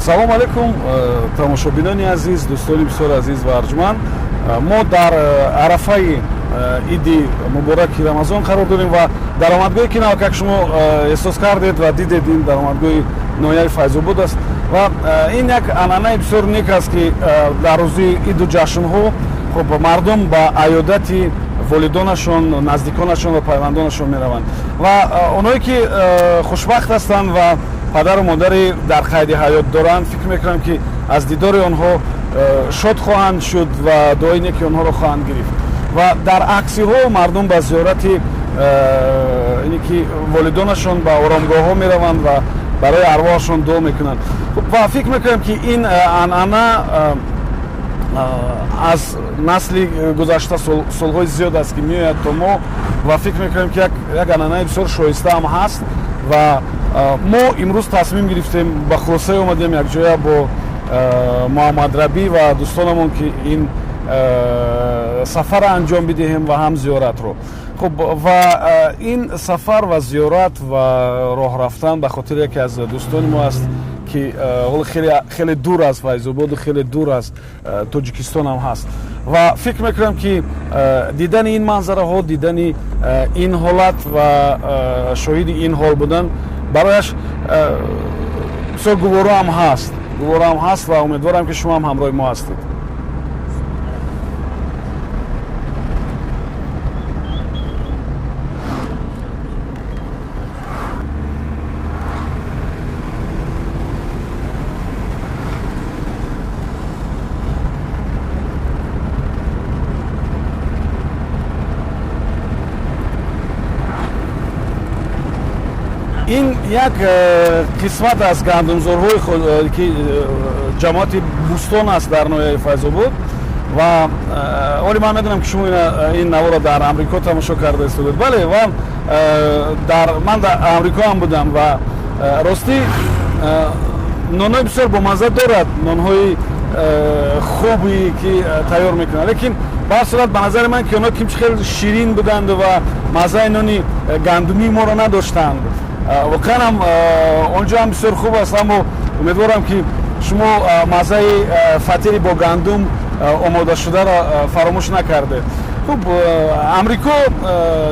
салом алейкум тамошобинони азиз, дӯстони бисёр азиз ва арҷманд. Мо дар арафаи иди мубораки рамазон қарор дорем ва даромадгоҳе ки навакак шумо эҳсос кардед ва дидед ин даромадгоҳи ноҳияи Файзобод аст ва ин як анъанаи бисёр нек аст ки дар рӯзи иду ҷашнҳо хуб мардум ба аёдати волидонашон, наздиконашон ва пайвандонашон мераванд ва онҳое ки хушбахт ҳастанд ва падару модари дар қайди ҳаёт доранд, фикр мекунам ки аз дидори онҳо шод хоҳанд шуд ва дуои неки онҳоро хоҳанд гирифт ва дар акси ҳол мардум ба зиёрати ине ки волидонашон ба оромгоҳҳо мераванд ва барои арвоҳашон дуо мекунанд ва фикр мекунам ки ин анъана аз насли гузашта солҳои зиёд аст ки меояд то мо ва фикр мекунам ки як анъанаи бисёр шоистаам ҳаст ва мо имрӯз тасмим гирифтем ба хулосае омадем якҷоя бо Муҳаммадрабӣ ва дӯстонамон ки ин сафара анҷом бидиҳем ва ҳам зиёратро. Хуб ва ин сафар ва зиёрат ва роҳ рафтан ба хотири яке аз дӯстони мо аст ки хеле дур аз Файзободу, хеле дур аз Тоҷикистон ҳам ҳаст ва фикр мекунам ки дидани ин манзараҳо, дидани ин ҳолат ва шоҳиди ин ҳол будан барояш бисёр гувороам ҳаст ва умедворам ки шумо ҳам ҳамроҳи мо ҳастед. ин як қисмат аз гандумзорҳои ки ҷамоати бӯстон аст дар ноҳияи Файзобод ва оли ман медонам ки шумо ин наворо дар амрико тамошо карда истодед. Бале ва ман дар амрико ҳам будам ва ростӣ нонҳои бисёр бомазза дорад, нонҳои хуби ки тайёр мекунад, лекин ба ҳар сурат ба назари ман ки онҳо кимчи хеле ширин буданд ва маззаи нони гандумии моро надоштанд. Воқеан ҳам онҷо ҳам бисёр хуб аст, аммо умедворам ки шумо маззаи фатири бо гандум омодашударо фаромӯш накардед. Хуб амрико,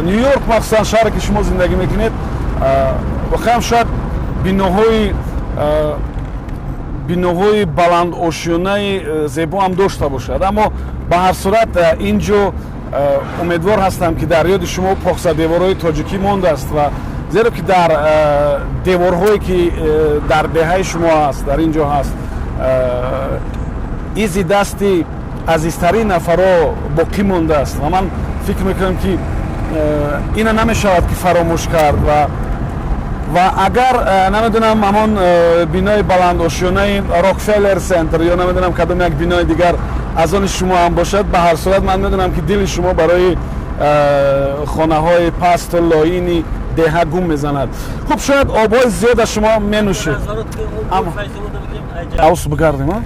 Нью-Йорк махсусан шаҳре ки шумо зиндагӣ мекунед, воқеан шояд биноҳои баландошёнаи зебо ҳам дошта бошад, аммо ба ҳар сурат ин ҷо умедвор ҳастам ки дар ёди шумо поксадевораҳои тоҷикӣ мондааст ва зеро ки дар деворҳое ки дар деҳаи шумо ҳаст, дар ин ҷо ҳаст, изи дасти азизтарин нафаро боқӣ мондааст ва ман фикр мекунам ки ина намешавад ки фаромӯш кард ва агар намедонам ҳамон бинои баландошёнаи Рокфеллер Центр ё намедонам кадом як бинои дигар аз они шумо ҳам бошад, ба ҳар сурат ман медонам ки дили шумо барои хонаҳои пасту лоини деҳа гум мезанад. Хуб шояд обҳои зиёд аз шумо менӯшед. Авс бигардем, а?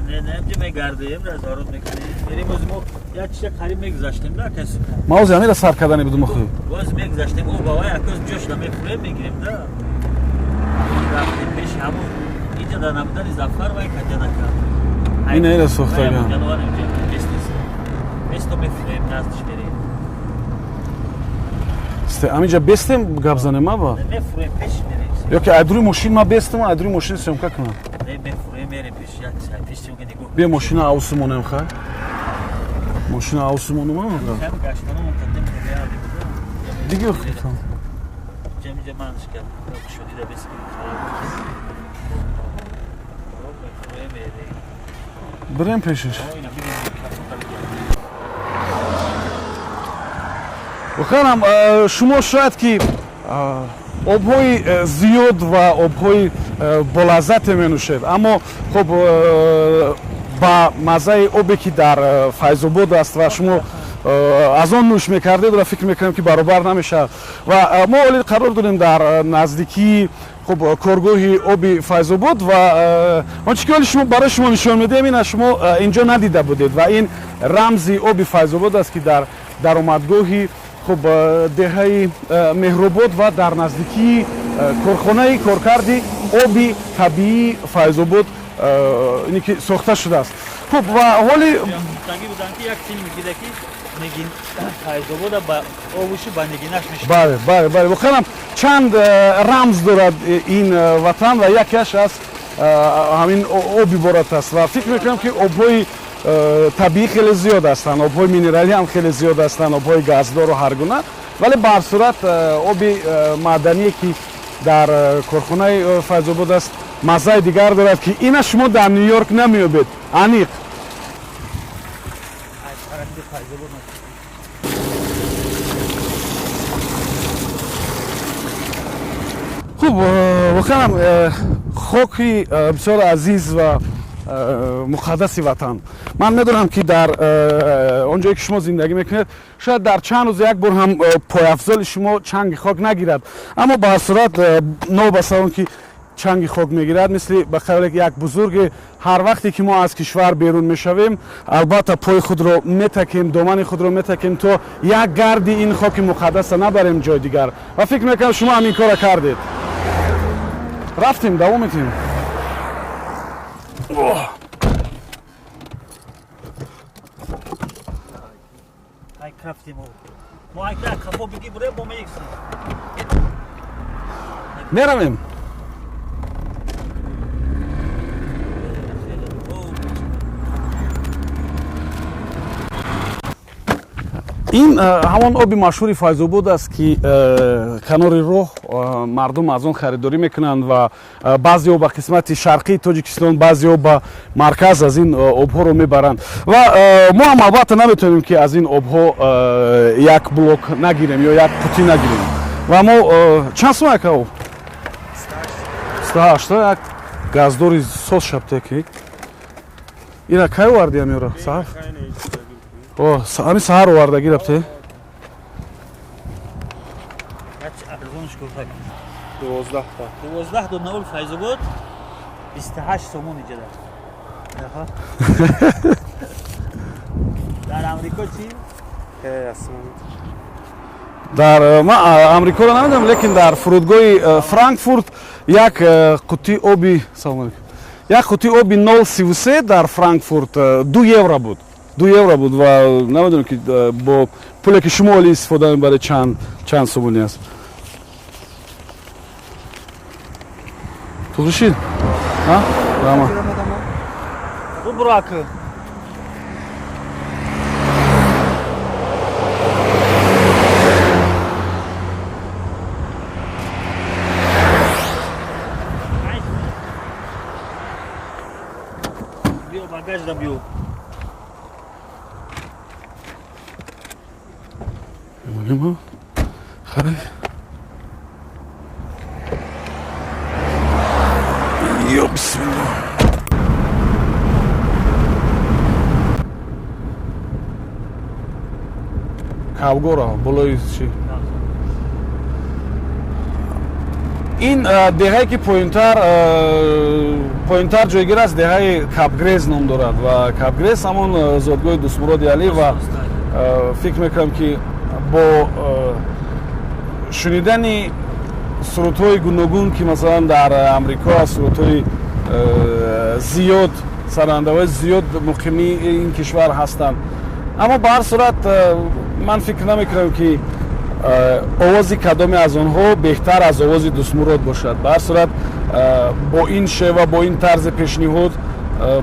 Ма ози ҳамира сар кардани будум охӯ. Боз мегзаштем, о бава якоз ҷошта мефурем мегирем да. Рафтем пеш ҳамон инҷа дар набудани Зафар ва каҷанака. Ина ира сохтаган. Бесто мефурем, наздиш мерем. Аминҷа бестем гап занем аба? Мефурем пеш мерем. Ё ки айдруи мошин ма бестам, айдруи мошин сёмка кунам. Не мефурем мерем пеш, як сай пеш сёмка нигоҳ. Бия мошина авсу монем хай. Мошина авсу монем ама. Хам гаштаном кадем реал буда. Диги охтам. Ҷамиҷа манш кард. Шудида бески. Мефурем мерем. Бирем пешиш. Воханам шумо шояд ки обҳои зиёд ва обҳои болаззате менӯшед, аммо хуб ба маззаи обе ки дар Файзобод аст ва шумо аз он нӯш мекардед ва фикр мекунам ки баробар намешавад ва мо оли қарор дорем дар наздикии коргоҳи оби Файзобод ва он чи ки оли шумо барои шумо нишон медиҳем ин шумо инҷо надида будед ва ин рамзи оби Файзобод аст ки дар даромадгоҳи хуб деҳаи Меҳробод ва дар наздикии корхонаи коркарди оби табиии Файзобод اینی که ساخته شده است. خب و حالی تنگی بودن که یک فیلم میگیده که نگین فیض‌آباد با آبوشی با نگینش میشه. بله واقعا چند رمز دارد این وطن و یکیش از همین آب عبارت است و فکر میکنم که آب‌های طبیعی خیلی زیاد هستند، آب‌های مینرالی هم خیلی زیاد هستند، آب‌های گازدار و هر گونه، ولی به هر صورت آب معدنی که در کارخانه فیض‌آباد است مزه دیگر دارد که این شما در نیویورک نمیابید. انیق خب واقعا خاکی بسیار عزیز و مقدس وطن. من میدونم که در اونجایی که شما زندگی میکنید شاید در چند روز یک بار هم پایافزال شما چنگ خاک نگیرد، اما به صورت نوبسته اون که چنگ خاک میگیرد مثل به قول یک بزرگ هر وقتی که ما از کشور بیرون میشویم البته پای خود رو میتکیم، دامن خود رو میتکیم تا یک گردی این خاک مقدس نبریم جای دیگر و فکر میکنم شما همین کار کردید. رفتیم دوام میتیم. ای کفتیم ما اگر کفو بگی بره با میکسی میرویم. این همان آبی مشهور فیض‌آباد است که کنار راه مردم از آن خریداری میکنند و بعضی ها به قسمت شرقی تاجیکستان، بعضی ها به مرکز از این آبها رو میبرند و ما هم البته نمیتونیم که از این آبها یک بلوک نگیریم یا یک قوطی نگیریم و ما چند سوم یک آب؟ 108 یک گازداری سوز شبته که اینا کی وردی همیورا؟ صحر؟ همین سهر وارده گرفته؟ ارزونش کردن 12 تا نول فیض‌آباد 28 سومون اینجا در امریکا چی؟ در ما امریکا رو نمیدونم لیکن در فرودگاه فرانکفورت یک قوطی آبی یک قوطی آبی 0.33 در فرانکفورت 2 یورو بود. 2 یورو بود و نمیدونم که با پولی که شما ولی استفاده میبره چند سومونی است. تو رشید؟ ها؟ راما. خوب راکه. بیو باگاج دا بیو. مهمه خیلی یا بسم الله کابگورا بالای چی این دهه که پوینتر جایگیر است دهه کابگریز نام دارد و کابگریز همون زادگاه دوستمراد علی و فکر میکنم که با شنیدن سرودهای گوناگون که مثلا در امریکا سرودهای زیاد سرنده‌های زیاد مقیمی این کشور هستند، اما به هر صورت من فکر نمیکنم که آوازی کدام از آنها بهتر از آواز دوستمراد باشد. به هر صورت با این شیوه، با این طرز پیشنهاد،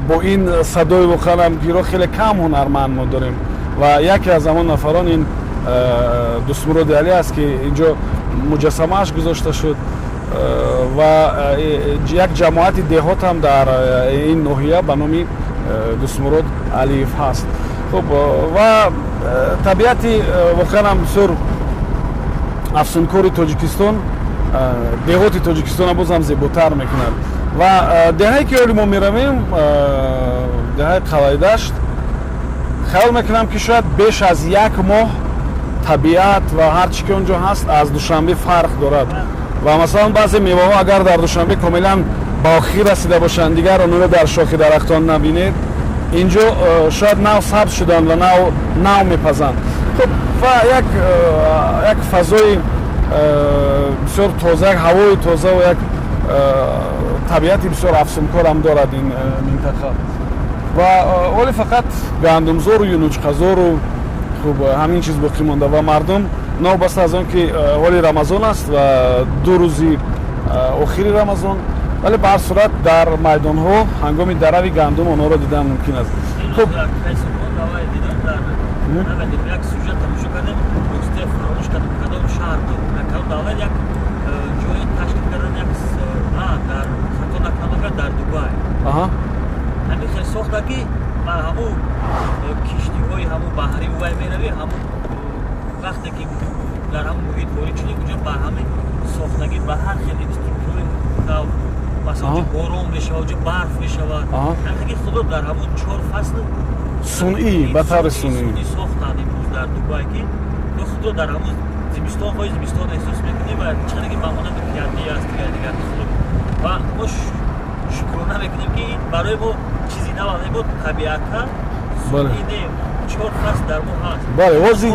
با این صدای واقعا گیرا خیلی کم هنرمند ما داریم و یکی از همان نفران این دوستمراد علی است که اینجا مجسمه‌اش گذاشته شد و یک جماعت دهات هم در این ناحیه به نام دوستمراد علیف هست. خب و طبیعت واقعا هم بسیار افسونکار تاجیکستان، دهات تاجیکستان هم باز هم زیباتر میکنند و دهه‌ای که ما میرویم دهه قلایدشت خیال میکنم که شاید بیش از یک ماه طبیعت و هر چی که اونجا هست از دوشنبه فرق دارد و مثلا بعضی میوه ها اگر در دوشنبه کاملا با آخر رسیده باشند دیگر آنها در شاخ درختان نبینید، اینجا شاید نو سبز شدن و نو میپزند. خب و یک فضای بسیار تازه، هوای تازه و یک табиати бисёр афсункорам дорад ин минтақа ва оли фақат гандумзору юнучқазору хуб ҳамин чиз боқӣ монда ва мардум новбаста аз он ки оли рамазон аст ва 2 рӯзи охири рамазон вале ба ҳар сурат дар майдонҳо ҳангоми дарави гандум онҳоро дидан мумкин аст. Хуб як сюжет тамошо кардем дӯсте фаромӯш кардем кадом шаҳр давлат як ҷои ташкил кардан як дар хато накунага дар Дубай ҳамин хел сохта ки ба ҳамун киштиҳои ҳамун баҳрӣ вай меравӣ ҳамун вақте ки дар ҳамун муҳит ворид шудӣ уҷо ба ҳамин сохтагӣ ба ҳар хели структураи масалан ҷо борон мешавад ҷо барф мешавад ҳамин худо дар ҳамун 4 фасл сунъӣ ба таври сунъӣ сохтанд имрӯз дар Дубай ки худо дар ҳамун зимистон хои зимистон эҳсос мекунӣ ва чараги маъмулан пиёдагӣ аст дигар ва мо шукрона мекунем ки барои мо чизи навад мо табиата сунъӣ не 4 фасл дар мо ҳаст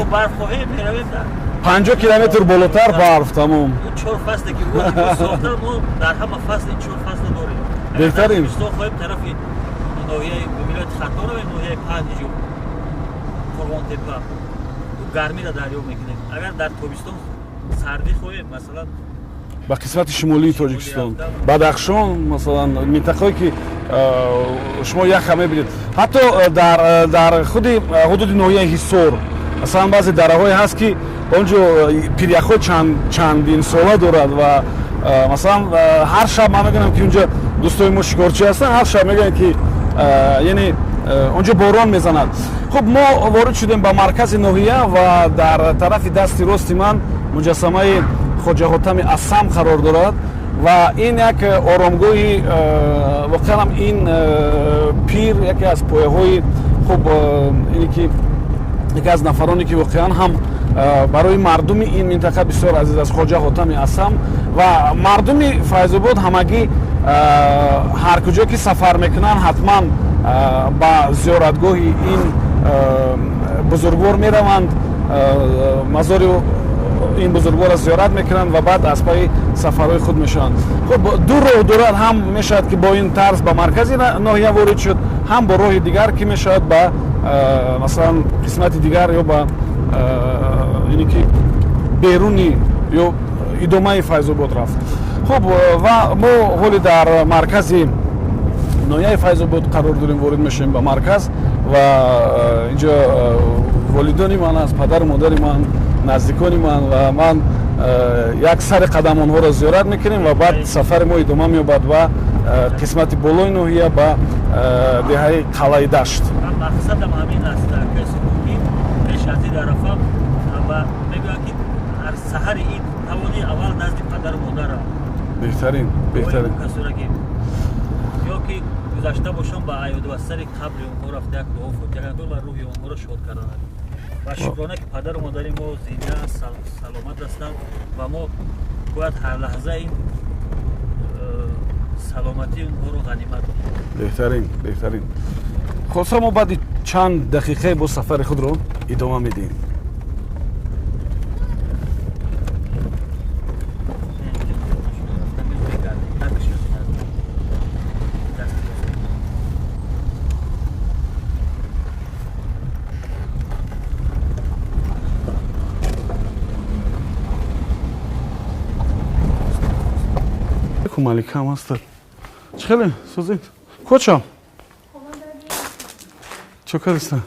мо барф хоҳем меравем дар 50 километр болотар барф тамом 4 фасле ки сохта мо дар ҳама фасл 4 фасл дорем беҳтарин зимистон хоҳем тарафи ноҳияи вилояти Хатон ва ноҳияи Панҷу Форғонтепа гармиро дарё мекунем агар дар тобистон сардӣ хоҳем масалан ба қисмати шимолии Тоҷикистон Бадахшон масалан минтақаое ки шумо яха мебинед ҳатто дар худи ҳудуди ноҳияи Ҳисор масалан баъзе дараҳое ҳаст ки он ҷо пиряхҳои чандин сола дорад ва масалан ҳар шаб ман мегӯям ки унҷо дӯстои мо шикорчӣ ҳастанд ҳар шаб мегӯям ки яъне онҷо борон мезанад. Хуб мо ворид шудем ба маркази ноҳия ва дар тарафи дасти рости ман муҷассамаи хоҷа Ҳотами Ассам қарор дорад ва ин як оромгоҳи воқеан ҳам ин пир яке аз пояҳои хуб ине ки яке аз нафароне ки воқеан ҳам барои мардуми ин минтақа бисёр азиз аст хоҷа Ҳотами Ассам ва мардуми Файзобод ҳамагӣ ҳар куҷое ки сафар мекунанд ҳатман ба зиёратгоҳи ин бузургвор мераванд мазори ин бузургвора зиёрат мекунанд ва баъд аз пайи сафарҳои худ мешаванд. Хуб ду роҳ дорад ҳам мешавад ки бо ин тарз ба маркази ноҳия ворид шуд ҳам бо роҳи дигар ки мешавад ба масалан қисмати дигар ё ба ине ки беруни ё идомаи Файзобод рафт. Хуб ва мо ҳоли дар маркази ноҳияи Файзобод қарор дорем ворид мешавем ба марказ ва инҷо волидони ман аст падару модари ман наздикони ман ва ман як сари қадам онҳоро зиёрат мекунем ва баъд сафари мо идома меёбад ба қисмати болои ноҳия ба деҳаи қалъаи дашт. мақсадам ҳамин аст ки пеш аз ин арафа ва мегӯям ки ҳар саҳари ин тавони аввал назди падару модарам беҳтарин касора ки ё ки гузашта бошам ба аёду аз сари қабри онҳо рафта як дуо фотиҳа кардам ва рӯҳи онҳоро шод кардам ва шукрона ки падару модари мо зинда саломат ҳастанд ва мо бояд ҳар лаҳза ин саломатии онҳоро ғанимат беҳтарин хулоса мо баъди чанд дақиқаи бо сафари худро идома медиҳем. Маликам ҳастад. Чӣ хеле сӯзед? Кӯчам? Чӣ кор ҳастад?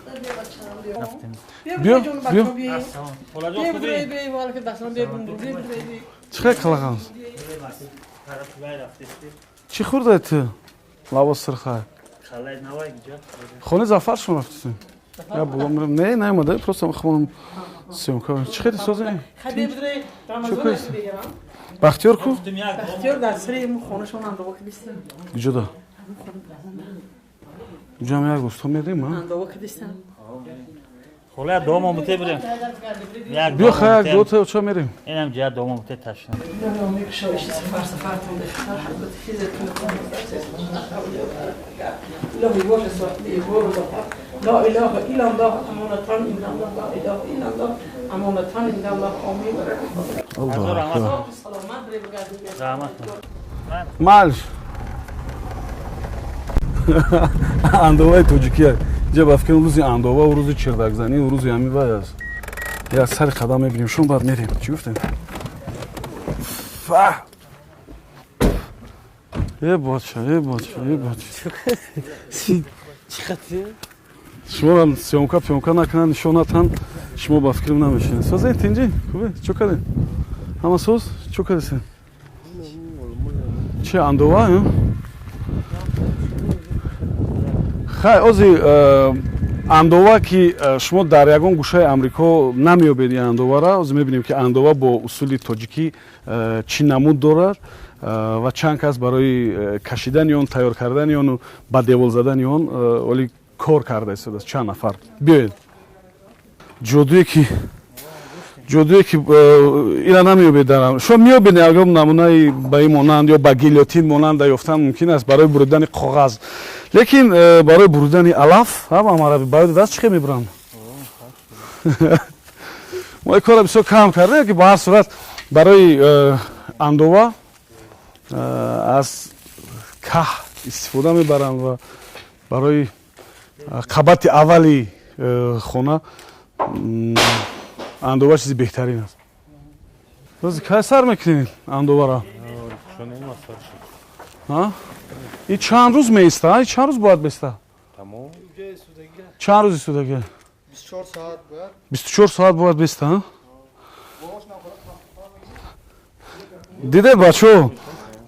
Биё. Чӣ хеле қалағам? Чӣ хӯрдед ту? Лавоз сирхай. Хони Зафаршон рафтисем? Я була мирам. Не, наёмада, просто хонам сёмка. Чӣ хеле сӯзед? Чӣ кор ҳастад? Бахтиёр ку? Бахтиёр дар сири хонашон андова кидистан. Куҷода? Ҷам як гӯсто медем, а? Андова кидистан. Хола дома муте бирем. Биё хая гӯта чо мерем? Инам ҷа дома муте ташна. Нано мекушоиш сафартон бехтар ҳалбат физатун илоҳи боша соҳби бор لا إله إلا الله أمانة إلا الله لا إله إلا الله أمانة إلا الله آمين. الله Мал. Андова тоҷикия. Ҷа ба фикр рӯзи андова ва рӯзи чирдакзанӣ ва рӯзи ҳамин вай аст. Як сари қадам мебинем, шум баъд мерем. Чӣ гуфтем? Фа! Боча. Шумоам сёмка накунанд, нишон натан, шумо ба фикрам намешинед. Созед тинҷи? Хубе, чӯ кардем? Ҳама соз? Чӯ кардесен? Чи андова, ё? Хай, ози андова ки шумо дар ягон гӯшаи Амрико намеёбед ин андовара, ози мебинем ки андова бо усули тоҷикӣ чӣ намуд дорад ва чанд кас барои кашидани он, тайёр кардани ону ба девол задани он оли кор карда истодааст. Чанд нафар. Биёед. Ҷодуе ки ина намеёбед дар шумо меёбед ягон намунаи ба ин монанд ё ба гильотин монанда ёфтан мумкин аст барои буридани коғаз. Лекин барои буридани алаф ҳамаро баёд даст чӣ мебуранд? Мо ин кора бисёр кам кардем ки ба ҳар сурат барои андова аз каҳ истифода мебаранд ва барои қабати аввали хона андова чизи беҳтарин аст. Ози кай сар мекунед андовара? И чанд рӯз меиста? Чанд рӯз бояд беста? Чанд рӯзи судагӣ? 24 соат бояд беста? Дидед бачаҳо,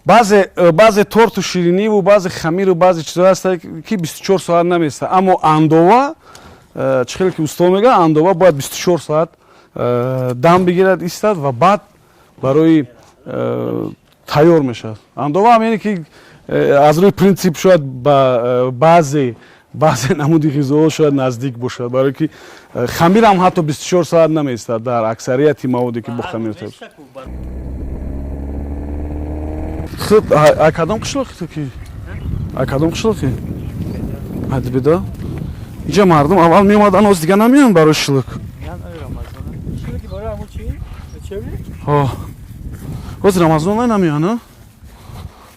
баъзе торту шириниву баъзе хамиру баъзе чизо ҳаст ки 24 соат намеиста. Аммо андова чӣ хеле ки усто мегӯяд, андова бояд 24 соат дам бигирад, истад ва баъд барои тайёр мешавад. Андова ҳамине ки аз рӯи принсип шояд ба баъзе намуди ғизоҳо шояд наздик бошад, барое ки хамир ҳам ҳатто 24 соат намеистад дар аксарияти маводе ки бо хамир тайёр шуд. Хуб, кадом қишлоқи? Кадом қишлоқи? Адибида? Инҷа мардум аввал меомаданд, оз дига намеоянд барои шилук. Шилуки барои ҳамон чӣ? Ҳо. Оз Рамазон намеоянд,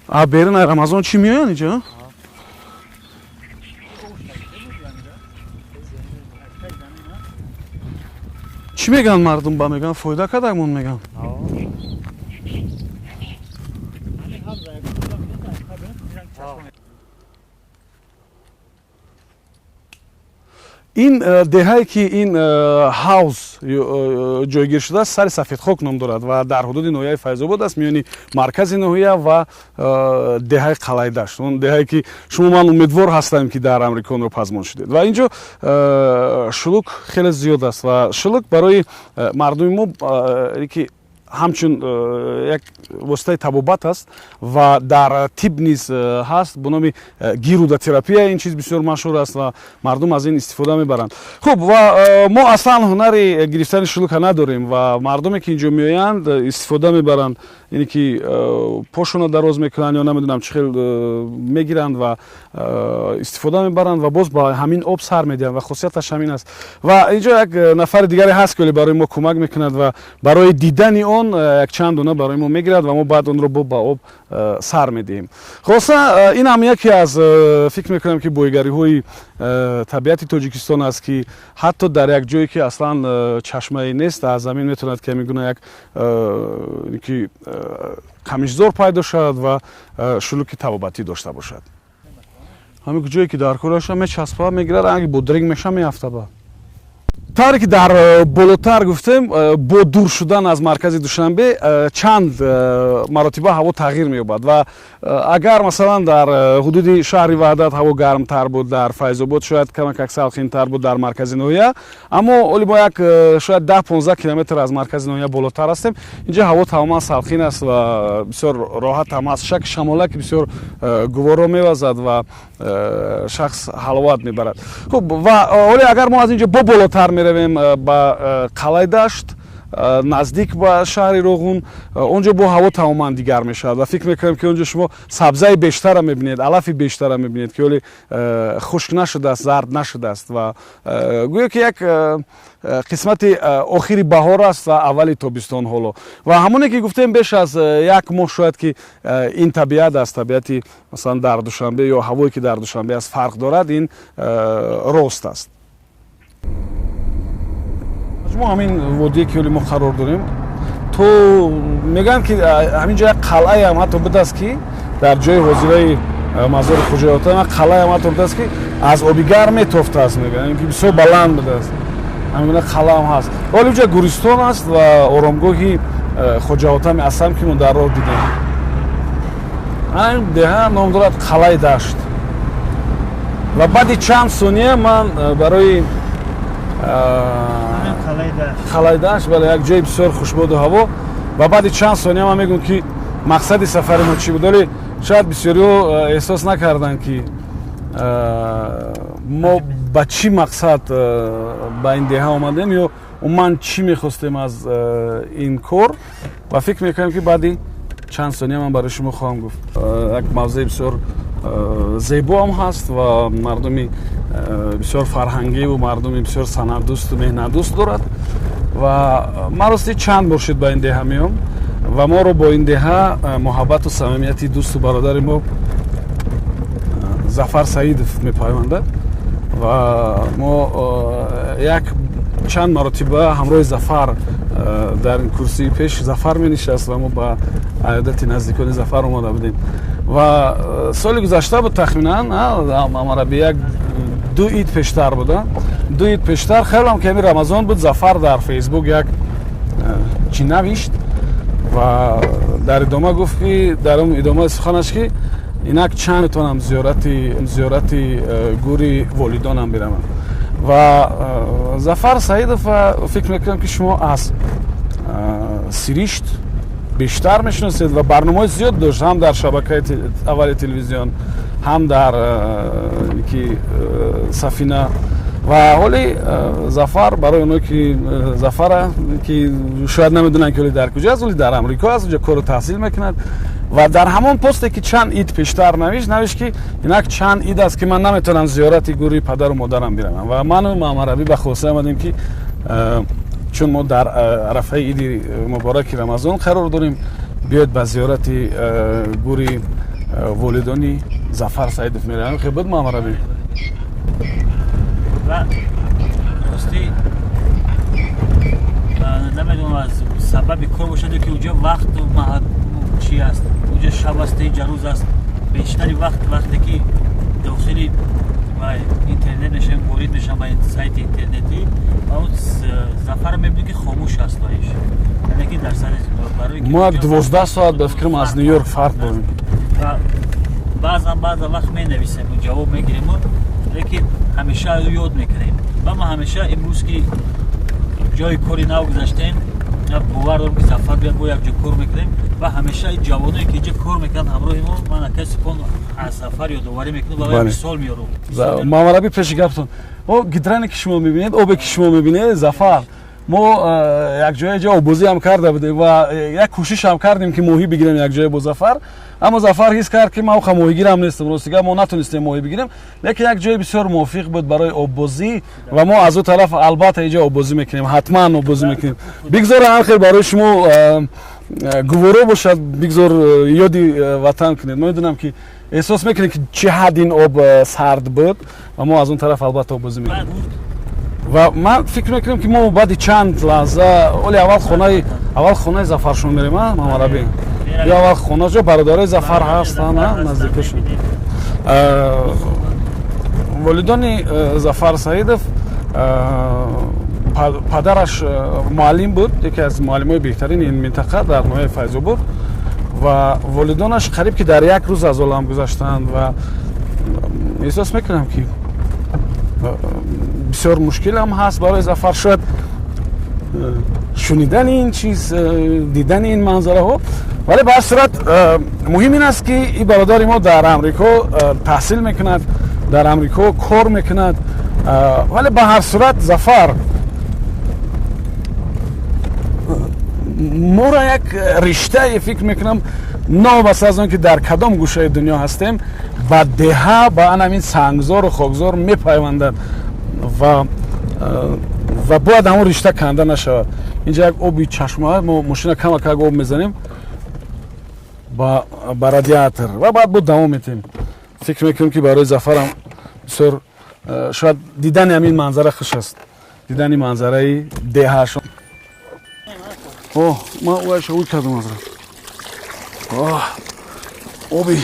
а? Берун Рамазон чӣ меоянд инҷа? Чӣ мегӯянд мардум ба мегӯянд фоида кардагмон мегӯянд? ин деҳае ки ин ҳавз ҷойгир шудааст сари сафедхок ном дорад ва дар ҳудуди ноҳияи Файзобод аст, миёни маркази ноҳия ва деҳаи қалайдашт. Он деҳае ки шумо ман умедвор ҳастам ки дар Амрико онро пазмон шудед. Ва инҷо шулук хеле зиёд аст ва шулук барои мардуми мо ки ҳамчун як воситаи табобат аст ва дар тиб низ ҳаст бо номи гирудотерапия. Ин чиз бисёр машҳур аст ва мардум аз ин истифода мебаранд. Хуб, ва мо аслан ҳунари гирифтани шулука надорем ва мардуме ки инҷо меоянд истифода мебаранд, ине ки пошона дароз мекунанд ё намедонам чӣ хел мегиранд ва истифода мебаранд ва боз ба ҳамин об сар медиҳанд ва хосияташ ҳамин аст. Ва инҷо як нафари дигаре ҳаст ки барои мо кӯмак мекунад ва барои дидани он якчанд дона барои мо мегирад ва мо баъд онро ба об сар медиҳем. Хулоса ин ҳам яке аз фикр мекунам ки боигариҳои табиати Тоҷикистон аст ки ҳатто дар як ҷое ки аслан чашмае нест, аз замин метавонад ки ҳамин гуна як ки камишзор пайдо шавад ва шулуки табобатӣ дошта бошад. ҳамин ҷое ки дар кораша мечаспад мегирад, аги бо дринг меша меафтаба. тавре ки дар болотар гуфтем, бо дур шудан аз маркази Душанбе чанд маротиба ҳаво тағйир меёбад ва агар масалан дар ҳудуди шаҳри Ваҳдат ҳаво гармтар буд, дар Файзобод шояд камакак салхинтар буд, дар маркази ноҳия, аммо оли мо як шояд 10-15 километр аз маркази ноҳия болотар ҳастем. Инҷа ҳаво тамоман салхин аст ва бисёр роҳат ҳам аст. Шаки шамола ки бисёр гуворо мевазад ва шахс ҳаловат мебарад. Хуб, ва оли агар мо аз инҷа бо болотар меравем ба Қалайдашт, наздик ба шаҳри Роғун, онҷо бо ҳаво тамоман дигар мешавад ва фикр мекунем ки онҷо шумо сабзаи бештара мебинед, алафи бештара мебинед ки оли хушк нашудааст, зард нашудааст ва гӯё ки як қисмати охири баҳор аст ва аввали тобистон ҳоло ва ҳамоне ки гуфтем беш аз як моҳ шояд ки ин табиат аст, табиати масалан дар Душанбе ё ҳавое ки дар Душанбе аст фарқ дорад, ин рост аст. мо ҳамин водие ки оли мо қарор дорем, то мегӯянд ки ҳамин ҷо як қалъае ҳам ҳатто будааст ки дар ҷои ҳозираи мазори Хоҷоиота қалъае ҳам ҳатто будааст ки аз оби гарм метофтааст, мегӯянд ки бисёр баланд будааст. ҳамин гуна қалъа ҳам ҳаст. Оли ҷо гӯристон аст ва оромгоҳи Хоҷаотами Асам ки мо дар роҳ дидем. Ҳамин деҳа ном дорад қалъаи дашт. Ва баъди чанд сония ман барои қалъаи дашт, бале як ҷои бисёр хушбоду ҳаво, ва баъди чанд сония ман мегӯям ки мақсади сафари мо чӣ буд. Оле шояд бисёриҳо эҳсос накарданд ки мо ба чӣ мақсад ба ин деҳа омадем ё умуман чӣ мехостем аз ин кор, ва фикр мекунам ки баъди чанд сония ман барои шумо хоҳам гуфт. Як мавзеъи бисёр зебо ҳам ҳаст ва мардуми бисёр фарҳангиву мардуми бисёр санъатдӯсту меҳнатдӯст дорад ва ман рости чанд бор шуд ба ин деҳа меом ва моро бо ин деҳа муҳаббату самимияти дӯсту бародари мо Зафар Саидов мепайвандад ва мо як чанд маротиба ҳамроҳи Зафар дар ин курсии пеш Зафар менишаст ва мо ба аёдати наздикони Зафар омода будем ва соли гузашта буд тахминан амараби як ду ид пештар буда. Ду ид пештар хелам ки ҳамин Рамазон буд, Зафар дар Фейсбук як чӣ навишт ва дар идома гуфт ки дар идомаи суханаш ки инак чанд метавонам зиёрати гӯри волидонам бираман. Ва Зафар Саидов фикр мекунам ки шумо аз Сиришт бештар мешиносед ва барномаҳои зиёд дошт, ҳам дар шабакаи аввали телевизион, ҳам дар Сафина. Ва ҳоли Зафар барои оное ки Зафара ки шояд намедонанд ки оли дар куҷо аст, оли дар Амрико аст, оҷо кору таҳсил мекунад ва дар ҳамон посте ки чанд ид пештар навишт ки инак чанд ид аст ки ман наметавонам зиёрати гӯри падару модарам бирамам ва ману Маъмарабӣ ба хосия омадем ки чун мо дар арафаи иди мубораки Рамазон қарор дорем, биёед ба зиёрати гӯри волидони Зафар Саидов меравем. Хеле буд Маъмарабӣ. ва рости намедонам аз сабаби кор бошаде ки уҷо вақту чӣ аст, уҷо шаб аст, инҷа рӯз аст. Бештари вақте ки дохили интернет мешавем, ворид мешавам ба сайти интернетӣ ва он Зафарро мебинем ки хомӯш аст ваиш. Яъне ки дар сари барои ки мо як 12 соат ба фикрам аз Нью-Йорк фарқ дорем. ва баъзан вақт менависем, ҷавоб мегирем, лекин ҳамеша ёд мекунем. ва мо ҳамеша имрӯз ки ҷои кори нав гузаштем, бовар дорем ки Зафар биёд бо як ҷо кор мекунем ва ҳамеша ҷавоное ки инҷа кор мекунанд ҳамроҳи мо, ман каси кон аз Зафар ёдоварӣ мекунам ва мисол меёрам. Маъмарабӣ пеши гаптон, гидране ки шумо мебинед, обе ки шумо мебинед, Зафар, мо як ҷоя обозӣ ҳам карда будем ва як кӯшиш ҳам кардем ки моҳӣ бигирем як ҷоя бо Зафар, аммо Зафар ҳис кард ки ман моҳигирам нестам, ростига мо натонистем моҳӣ бигирем, лекин як ҷои бисёр мувофиқ буд барои оббозӣ ва мо аз ӯ тараф албатта инҷа оббозӣ мекунем, ҳатман оббозӣ мекунем. Бигзора анхел барои шумо гуворо бошад, бигзор ёди ватан кунед. Мо медонам ки эҳсос мекунем ки чӣ ҳад ин об сард буд ва мо аз он тараф албатта оббозӣ мекунем. ва ман фикр мекунам ки мо баъди чанд лаҳза оли аввал хонаи Зафаршон мерем, Маъмарабӣ ё аввал хона ҷо бародарои Зафар ҳастан наздикашон. волидони Зафар Саидов падараш муаллим буд, яке аз муаллимои беҳтарини ин минтақа дар ноҳияи Файзобод ва волидонаш қариб ки дар як рӯз аз олам гузаштанд ва эҳсос мекунам ки бисёр мушкилам ҳаст барои Зафар, шояд шунидани ин чиз, дидани ин манзараҳо, вале ба ҳар сурат муҳим ин аст ки ин бародари мо дар Амрико таҳсил мекунад, дар Амрико кор мекунад, вале ба ҳар сурат Зафар моро як риштае фикр мекунам новобаста аз он ки дар кадом гӯшаи дунё ҳастем ба деҳа ба анамин сангзору хокзор мепайвандад ва бояд ҳамон ришта канда нашавад. Инҷа як оби чашма мо мошина камакак об мезанем ба радиатор ва баъд бо давом метем. фикр мекунем ки барои Зафарам бисёр шояд дидани ҳамин манзара хуш аст, дидани манзараи деҳаашон. ман ояша уй кардам азра оби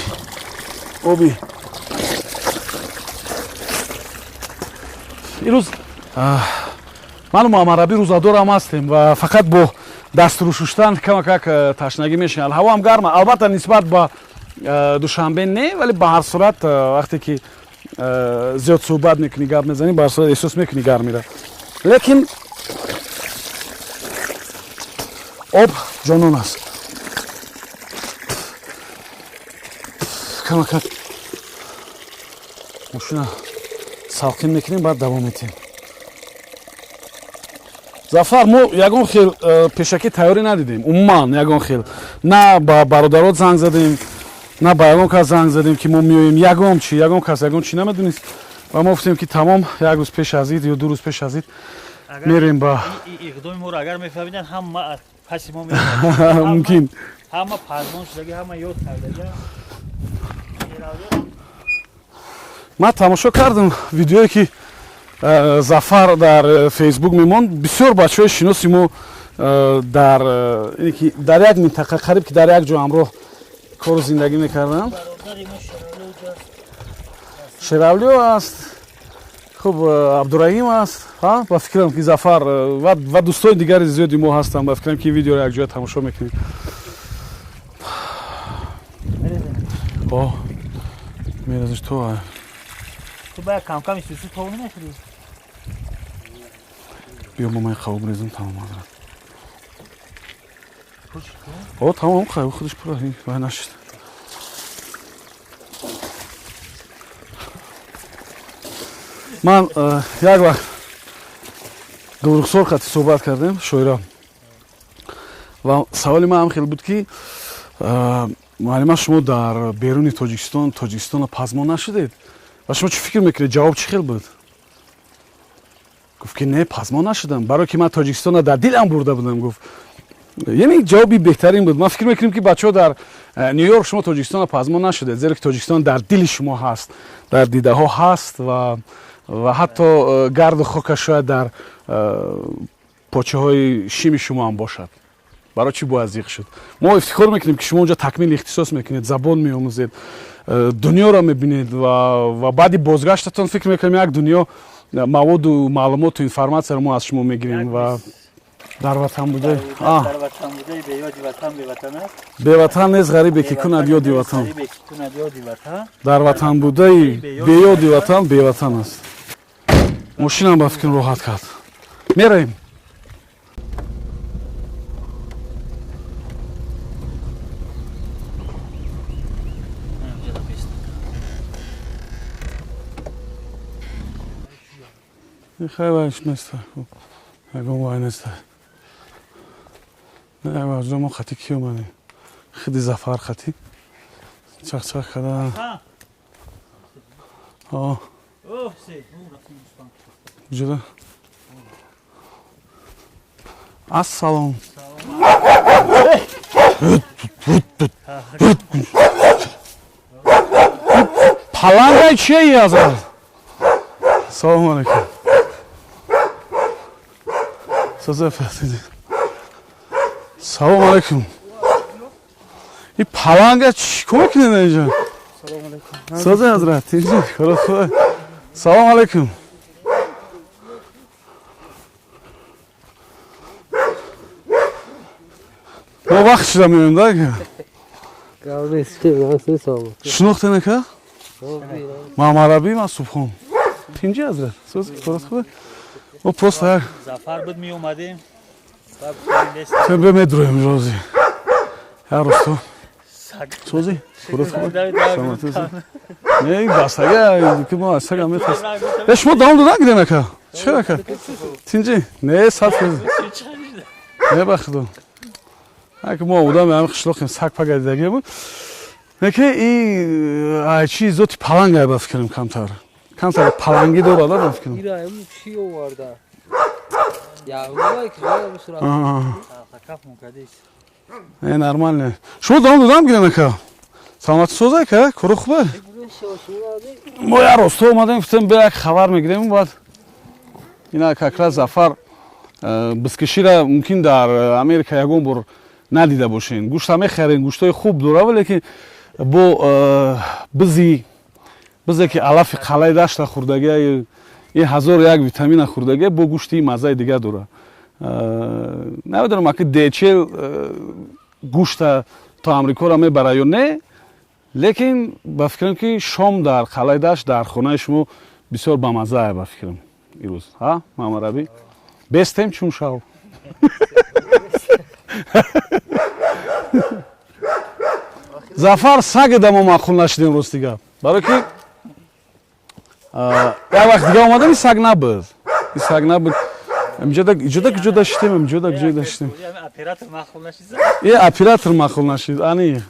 ирӯз ману Муҳаммадраби рӯзадорам ҳастем ва фақат бо дастру шуштан камакак ташнагӣ мешинад. ҳавоам гарма, албатта нисбат ба душанбе не, вале ба ҳар сурат вақте ки зиёд суҳбат мекунӣ, гап мезанӣ, ба ҳар сурат эҳсос мекунӣ гармира. лекин об ҷонон аст. камакак мошина салқин мекунем, баъд давом метем. Зафар, мо ягон хел пешакӣ тайёрӣ надидем. Умуман ягон хел на ба бародарот занг задем, на ба ягон кас занг задем ки мо меоем. Ягон чӣ намедонист. Ва мо гуфтем ки тамом як рӯз пеш аз ин ё ду рӯз пеш аз ин мерем ба иқдоми моро агар мефаҳмиданд ҳама паси мо меояд. мумкин ҳама пазмон шудагӣ, ҳама ёд кардагӣ. ман тамошо кардам видеое ки Зафар дар фейсбук мемонд. Бисёр бачаҳои шиноси мо дар як минтақа қариб ки дар як ҷо ҳамроҳ кору зиндагӣ мекарданд. Шеравлиё аст, хуб Абдураҳим аст. Ба фикрам ки Зафар ва дӯстони дигари зиёди мо ҳастанд. Ба фикрам ки видеоро якҷоя тамошо мекунем. меразиш то ту баъд камкам истису то намешуди. биё мо ман қавоб резам тамом азрат. тамом қайб худаш пура вай нашид. ман як вақт дурухсор хати суҳбат кардем шоира ва саволи ман ҳам хел буд ки муаллима шумо дар беруни тоҷикистон пазмон нашудед ва шумо чӣ фикр мекунед? ҷавоб чӣ хел буд? гуфт ки не, пазмон нашудам, барое ки ман Тоҷикистонро дар дилам бурда будам. гуфт яъне ҷавоби беҳтарин буд. ман фикр мекунем ки бачаҳо дар Нью-Йорк шумо Тоҷикистонро пазмон нашудед, зеро ки Тоҷикистон дар дили шумо ҳаст, дар дидаҳо ҳаст ва ҳатто гарду хокаш шояд дар почаҳои шими шумо ҳам бошад. барои чӣ бояд зиқ шуд? мо ифтихор мекунем ки шумо онҷо такмили ихтисос мекунед, забон меомӯзед, дунёро мебинед ва баъди бозгаштатон фикр мекунем як дунё маводу маълумоту информатсияро мо аз шумо мегирем ва дар ватан будаи беватан нест ғарибе ки кунад ёди ватан. дар ватан будаи беёди ватан беватан аст. мошинам ба фикрам роҳат кард. меравем. хайваш места ягон вай неста. ҷо мо хати ки омадем? хиди Зафар хати чақчақ кардан. ҷуда ассалом. палангай чие азад? салому алейкум. салому алейкум. ин паланга чико мекунед инҷа? соза ҳазрат инҷа хорохӯ. салому алейкум. мо вақт шуда меоем да ка шинохте нака Муҳаммадраби ман Субҳон инҷа ҳазрат соза хорохӯ. мо просто як Зафар буд меомадем. Тебе медроем рози. Я росто. Сози. Не, басага, ки мо асага метас. Шумо давом додан гидем ака. Чера ака? Тинҷи? Не, сад. Не бахудо. اگه ما بودم هم خشلوخیم سگ پگردگی بود نکه این چیز زوتی پلنگ های بفکرم کمتر پلنگی دور آدار بفکرم ایرا همون چی آورده یا اولای که جایی بسرا تکف مکدیش نه نرمال نه شما دارم گیره نکه سلامت سوزه که کرو خوبه ما یه راستا اومدیم گفتم به یک خبر میگیریم باید اینا کاکرا زفر بسکشی را ممکن در امریکا یگون بار ندیده باشین گوشت همه خیرین گوشتای خوب دوره ولی که با بزی که علف قلای داشته خوردگی یه هزار یک ویتامین خوردگی با گوشتی مزه دیگه دوره نمیدونم که دیچل گوشت تا امریکا را میبره یا نه لیکن بفکرم که شام در قلای داشت در خانه شما بسیار بامزه بفکرم این روز ها ماما ربی بستیم چون شاو زفر سگ دما معقول نشدیم روز دیگه برای که یک وقت دیگه اومدم این سگ نبود اینجا داشتیم اپراتور معقول نشید یه اپراتور معقول نشید انی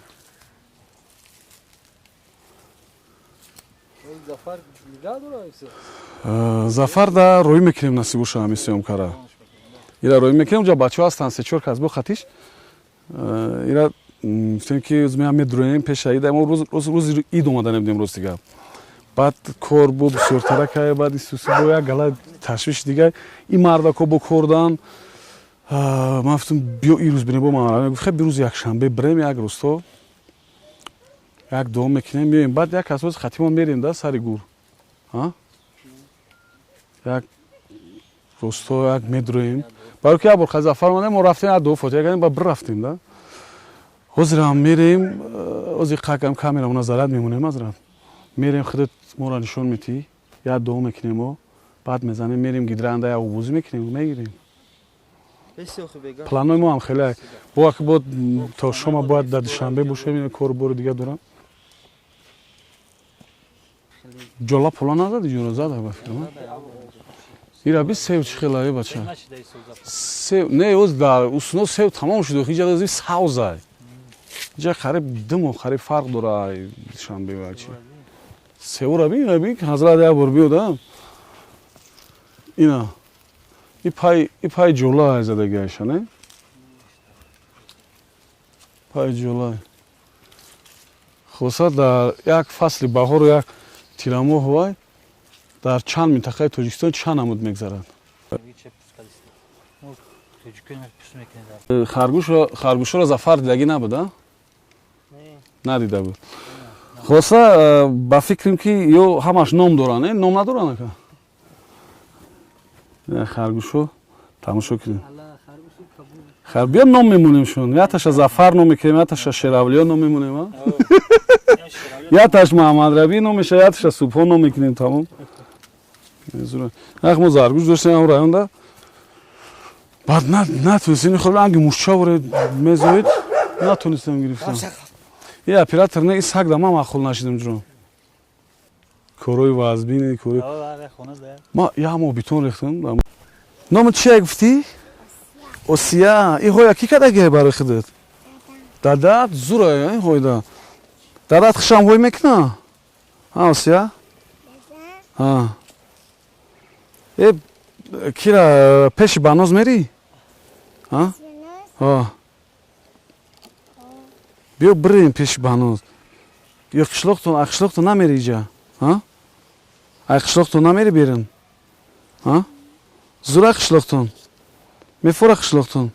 زفر نگاه داره زفر در روی میکنیم نصیبوش همی سیوم کاره ایره روی میکنیم اونجا بچه ها هستن سه چور کس بو خطیش ایره گفتیم که زمین همه درویم پیش هایده اما روز اید اومدن نمیدیم روز دیگه بعد کار بو بسیار ترکه بعد ایستوسی بو یک گله تشویش دیگه این مرده که بو کردن من گفتم بیا این روز بریم بو من گفت خیلی بیروز یک شنبه بریم یک روز تو یک دوم میکنیم بیاییم بعد یک از روز خطیمان میریم ده سری گور یک روز تو یک میدرویم برای که ابر خزفر مانده ما رفتیم دو فوتو کردیم بعد بر رفتیم ده حضر هم میریم از قاکم کامیرا اونا زرد میمونیم حضرت میریم خودت ما را نشون میتی یا دو میکنیم و بعد میزنیم میریم گیدرنده یا ووزی میکنیم میگیریم پلانای ما هم خیلی با که بود تا شما باید در دوشنبه باشه این کار برو دیگه دارم جلا پلان نداد جون زده بفکرم ایرا بی سیو چی خیلی بچه سیو نه اوز در اسنو سیو تمام شده اینجا از این ساوزای اینجا خریب دمو خریب فرق داره شنبه بچه سیو را بین که حضرت یا بر بیودم اینا این پای جولا زده گیشه نه پای جولا خصوصا در یک فصل بهار و یک تیرامو هوای در چند منطقه تاجیکستان چند عمود میگذرد خرگوش را زفر دیدگی نبود ندیده بود خلاصه با فکریم که یا همش نام دارن نام ندارن که خرگوشو تماشا کنیم بیا نام میمونیم شون یا تاش زفر نام میکنیم یا تاش شیراولیا نام میمونیم یا تاش محمد ربی نام میشه یا تاش سوپون نام میکنیم تمام ما زرگوش داشتیم اون رایون ده بعد نتونستیم خیلی انگی موشچا وارد میزوید نتونستیم گرفتم یه اپراتور نه این سگ دم هم اخول نشیدم جون کروی وزبینی کروی ما یه همه بیتون ریختم نام چیه گفتی؟ اوسیا این هویا کی کدگه برای خودت؟ دادات زوره این هویدا دادات خشم هوی میکنه ها اوسیا؟ ها ای کیرا پیش بانوز میری؟ ها؟ ها بیا بریم پیش بانوز یا قشلوقتون نمیری جا ها؟ قشلوقتون نمیری بیرون ها؟ زوره قشلوقتون میفوره قشلوقتون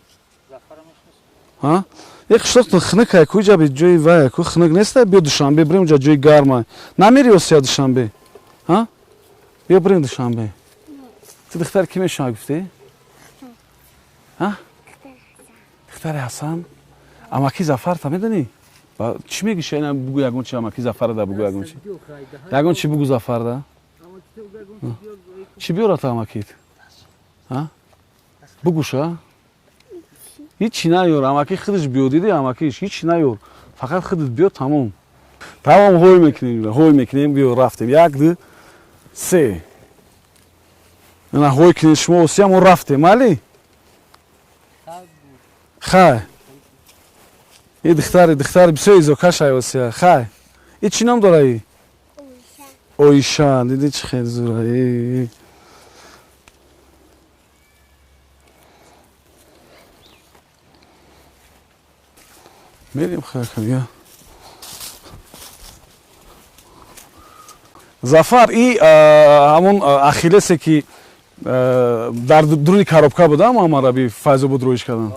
ها؟ یک قشلوقتون خنک کجا بی جوی وای کو خنک نیست بیا دوشنبه بریم جا جوی گرمه نمیری اوسیا دوشنبه ها؟ بیا بریم دوشنبه تو دختر کی میشه گفتی؟ ها؟ دختر حسن اماکی زفر تا میدونی؟ چی میگی شینا بگو یگون چی اماکی زفر ده بگو یگون چی؟ یگون چی بگو زفر ده؟ چی بیاره تا اماکیت؟ ها؟ بگوش ها؟ هیچی نیار اماکی خودش بیودیدی اماکیش هیچی نیار فقط خودت بیاد تمام هوی میکنیم بیا رفتیم یک دو سه نه هوی کنیم شما اوسی هم رفتیم مالی؟ خواهی ин духтари бисёр изока шайвосия. Хай. И чӣ ном дора? Оиша. Диди чӣ хеле зура. Мерим хайкам я. Зафар и ҳамон Ахиллесе ки дар дуруни коробка буда Муҳаммадаби Файзобод рӯиш кардан.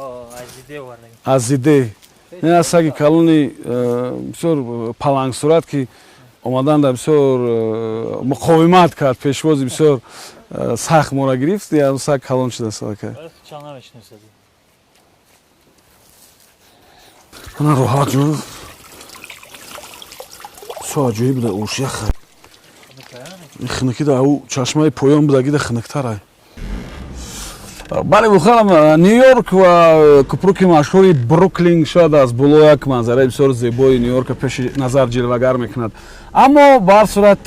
Аз зиде. Не аз саги калони бисёр палангсурат ки омадан дар бисёр муқовимат кард, пешвози бисёр сахт мора гирифт, я саг калон шуда сака. Ана роҳат ҷо. Со аҷоиб буда ушях. Хинакида ау чашмаи поён будагида хинактара. бале бухарам Нью-Йорк ва купруки машҳури Бруклин шояд аз боло як манзараи бисёр зебои Нью-Йорка пеши назар ҷилвагар мекунад. Аммо ба ҳар сурат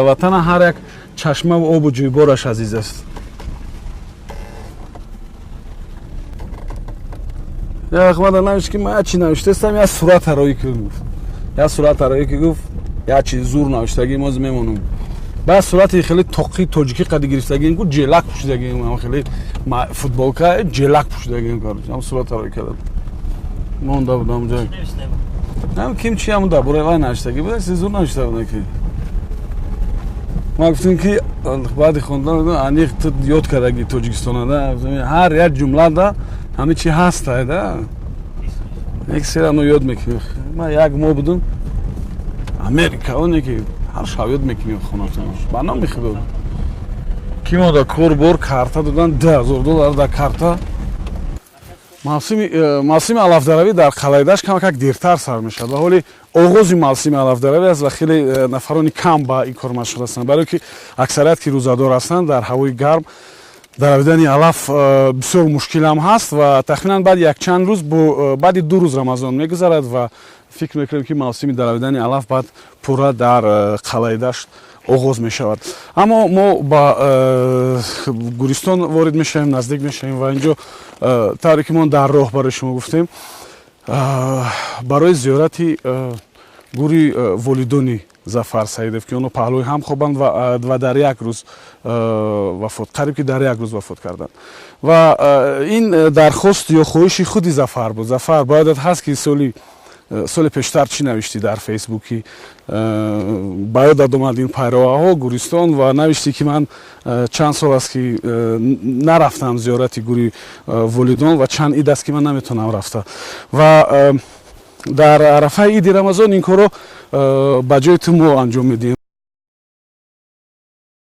ватана ҳар як чашмаву обу ҷӯйбораш азиз аст. Ахмада навишт ки ман чӣ навиштастам, як суратароӣ ки гуфт. Як суратароӣ ки гуфт, як чиз зур навиштагӣ моз мемонам. ба сурати хеле тоқи тоҷикӣ қади гирифтагӣ ку ҷелак пӯшидагӣ хеле футболка ҷелак пӯшидагӣ кор ам суратароӣ кардам. Монда будам ҷо. Ам ким чи ам да бораи вай навиштагӣ буда си зур навишта буда ки. Ма гуфтем ки баъди хондан аниқ ту ёд кардагӣ Тоҷикистона да. Ҳар як ҷумла да ҳамин чи ҳаста да. Як сера но ёд мекунем. Ма як мо будум Америка оне ки ҳар шаб ёд мекунем хонатон. Ба нам мехудод. Ки мо да корбор карта додан $10,000 да карта. мавсими алафдаравӣ дар қалайдаш камакак дертар сар мешавад. Ва ҳоли оғози мавсими алафдаравӣ аст ва хеле нафарони кам ба ин кор машғул ҳастанд. Барое ки аксарият ки рӯзадор ҳастанд дар ҳавои гарм даравидани алаф бисёр мушкилам ҳаст ва тахминан баъди якчанд рӯз баъди 2 рӯз Рамазон мегузарад ва фикр мекунем ки мавсими даравидани алаф баъд пурра дар қалайдашт оғоз мешавад. Аммо мо ба Гӯристон ворид мешавем, наздик мешавем ва инҷо тавре ки мо дар роҳ барои шумо гуфтем барои зиёрати гури волидони Зафар Саидов ки онҳо паҳлӯи ҳам хобанд ва дар як рӯз вафот қариб ки дар як рӯз вафот карданд. Ва ин дархост ё хоҳиши худи Зафар буд. Зафар боядат ҳаст ки соли пештар чӣ навиштӣ дар фейсбуки ба ёдат омад ин пайраваҳо Гӯристон ва навиштӣ ки ман чанд сол аст ки нарафтам зиёрати гури волидон ва чанд ид аст ки ман наметавонам рафта. Ва дар арафаи иди Рамазон ин корро ба ҷои ту мо анҷом медиҳем.